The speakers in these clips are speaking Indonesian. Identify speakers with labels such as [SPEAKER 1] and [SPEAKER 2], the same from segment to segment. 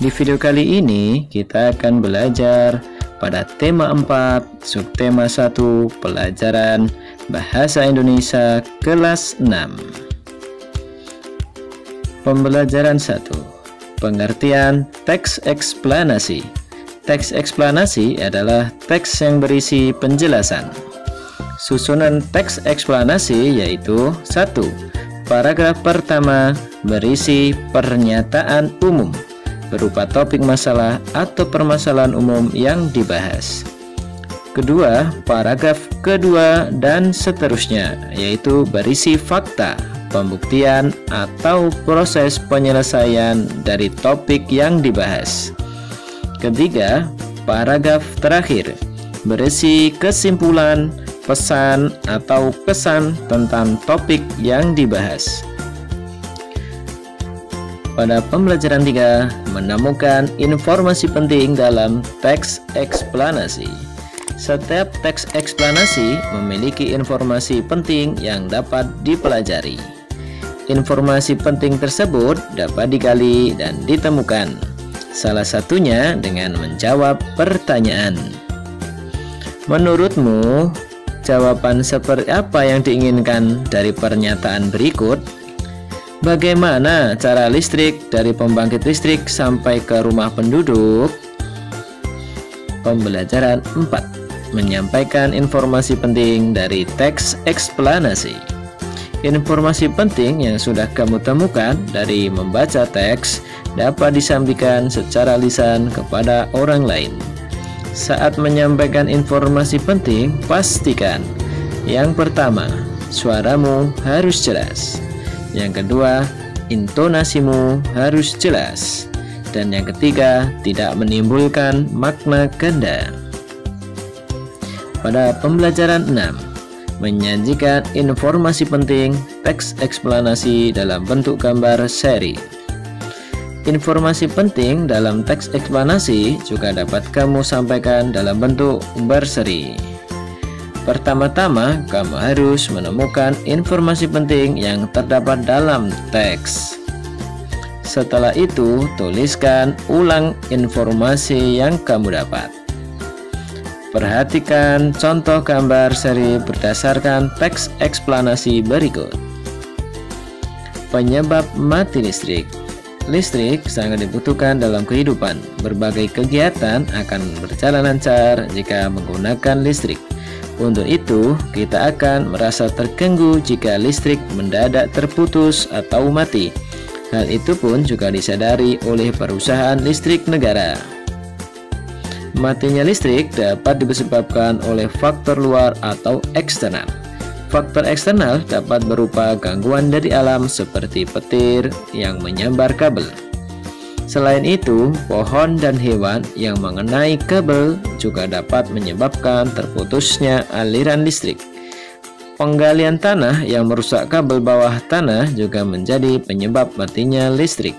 [SPEAKER 1] Di video kali ini kita akan belajar pada tema 4, subtema 1, pelajaran Bahasa Indonesia kelas 6. Pembelajaran 1. Pengertian teks eksplanasi. Teks eksplanasi adalah teks yang berisi penjelasan. Susunan teks eksplanasi yaitu 1. Paragraf pertama berisi pernyataan umum berupa topik masalah atau permasalahan umum yang dibahas. Kedua, paragraf kedua dan seterusnya yaitu berisi fakta, pembuktian atau proses penyelesaian dari topik yang dibahas. Ketiga, paragraf terakhir berisi kesimpulan, pesan atau kesan tentang topik yang dibahas. Pada pembelajaran 3, menemukan informasi penting dalam teks eksplanasi. Setiap teks eksplanasi memiliki informasi penting yang dapat dipelajari. Informasi penting tersebut dapat digali dan ditemukan, salah satunya dengan menjawab pertanyaan. Menurutmu, jawaban seperti apa yang diinginkan dari pernyataan berikut? Bagaimana cara listrik dari pembangkit listrik sampai ke rumah penduduk? Pembelajaran 4. Menyampaikan informasi penting dari teks eksplanasi. Informasi penting yang sudah kamu temukan dari membaca teks dapat disampaikan secara lisan kepada orang lain. Saat menyampaikan informasi penting, pastikan yang pertama, suaramu harus jelas. Yang kedua, intonasimu harus jelas. Dan yang ketiga, tidak menimbulkan makna ganda. Pada pembelajaran 6, menyajikan informasi penting teks eksplanasi dalam bentuk gambar seri. Informasi penting dalam teks eksplanasi juga dapat kamu sampaikan dalam bentuk berseri. Pertama-tama, kamu harus menemukan informasi penting yang terdapat dalam teks. Setelah itu, tuliskan ulang informasi yang kamu dapat. Perhatikan contoh gambar seri berdasarkan teks eksplanasi berikut. Penyebab mati listrik. Listrik sangat dibutuhkan dalam kehidupan. Berbagai kegiatan akan berjalan lancar jika menggunakan listrik. Untuk itu, kita akan merasa terganggu jika listrik mendadak terputus atau mati. Hal itu pun juga disadari oleh perusahaan listrik negara. Matinya listrik dapat disebabkan oleh faktor luar atau eksternal. Faktor eksternal dapat berupa gangguan dari alam seperti petir yang menyambar kabel. Selain itu, pohon dan hewan yang mengenai kabel juga dapat menyebabkan terputusnya aliran listrik. Penggalian tanah yang merusak kabel bawah tanah juga menjadi penyebab matinya listrik.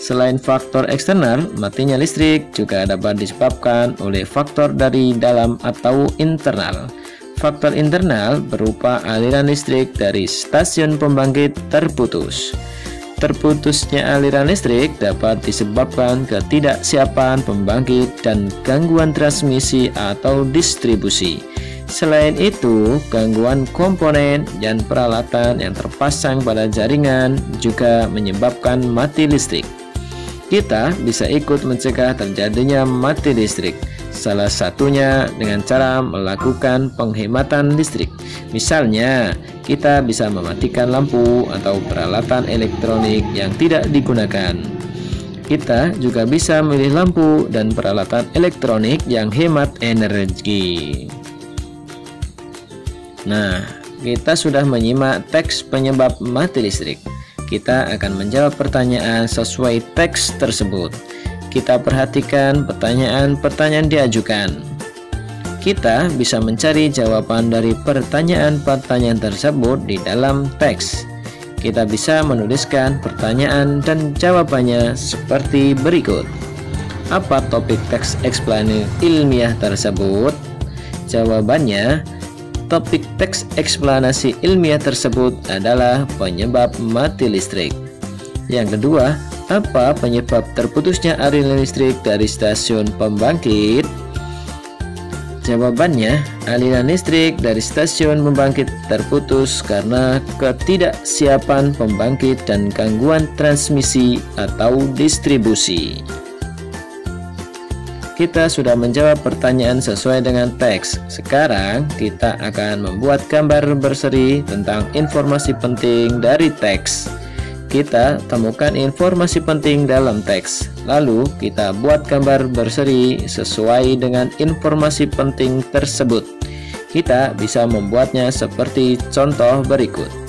[SPEAKER 1] Selain faktor eksternal, matinya listrik juga dapat disebabkan oleh faktor dari dalam atau internal. Faktor internal berupa aliran listrik dari stasiun pembangkit terputus. Terputusnya aliran listrik dapat disebabkan ketidaksiapan pembangkit dan gangguan transmisi atau distribusi. Selain itu, gangguan komponen dan peralatan yang terpasang pada jaringan juga menyebabkan mati listrik. Kita bisa ikut mencegah terjadinya mati listrik, salah satunya dengan cara melakukan penghematan listrik. Misalnya, kita bisa mematikan lampu atau peralatan elektronik yang tidak digunakan. Kita juga bisa memilih lampu dan peralatan elektronik yang hemat energi. Nah, kita sudah menyimak teks penyebab mati listrik. Kita akan menjawab pertanyaan sesuai teks tersebut. Kita perhatikan pertanyaan-pertanyaan diajukan. Kita bisa mencari jawaban dari pertanyaan-pertanyaan tersebut di dalam teks. Kita bisa menuliskan pertanyaan dan jawabannya seperti berikut. Apa topik teks eksplanasi ilmiah tersebut? Jawabannya, topik teks eksplanasi ilmiah tersebut adalah penyebab mati listrik. Yang kedua, Apa penyebab terputusnya aliran listrik dari stasiun pembangkit? Jawabannya, aliran listrik dari stasiun pembangkit terputus karena ketidaksiapan pembangkit dan gangguan transmisi atau distribusi. Kita sudah menjawab pertanyaan sesuai dengan teks. Sekarang kita akan membuat gambar berseri tentang informasi penting dari teks. Kita temukan informasi penting dalam teks, lalu kita buat gambar berseri sesuai dengan informasi penting tersebut. Kita bisa membuatnya seperti contoh berikut.